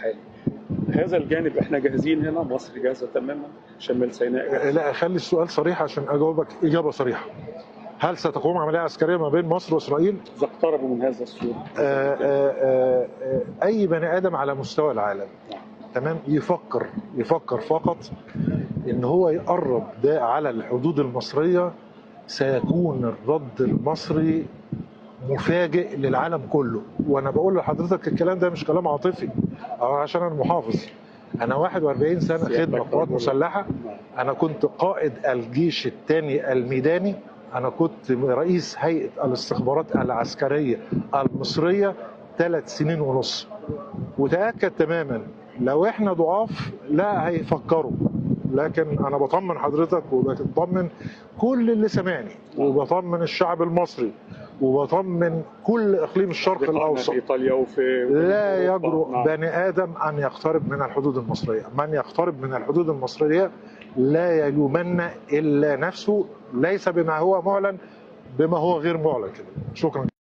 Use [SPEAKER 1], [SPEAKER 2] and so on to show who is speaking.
[SPEAKER 1] الحالي. هذا الجانب احنا جاهزين هنا، مصر جاهزه تماما، شمال سيناء جاهزة.
[SPEAKER 2] لا، خلي السؤال صريح عشان اجاوبك اجابه صريحه. هل ستقوم عمليه عسكريه ما بين مصر واسرائيل؟
[SPEAKER 1] اذا اقتربوا من هذا السور.
[SPEAKER 2] اي بني ادم على مستوى العالم تمام يفكر فقط ان هو يقرب ده على الحدود المصريه، سيكون الرد المصري مفاجئ للعالم كله. وانا بقول لحضرتك الكلام ده مش كلام عاطفي او عشان انا محافظ. انا 41 سنه خدمه قوات مسلحه، انا كنت قائد الجيش الثاني الميداني، انا كنت رئيس هيئه الاستخبارات العسكريه المصريه 3 سنين ونص. وتاكد تماما لو احنا ضعاف لا هيفكروا. لكن انا بطمن حضرتك وبطمن كل اللي سمعني وبطمن الشعب المصري وبطمن كل اقليم الشرق الاوسط،
[SPEAKER 1] في ايطاليا وفي
[SPEAKER 2] لا يجرؤ بني ادم ان يقترب من الحدود المصريه. من يقترب من الحدود المصريه لا يلومن الا نفسه، ليس بما هو معلن، بما هو غير معلن كده. شكرا.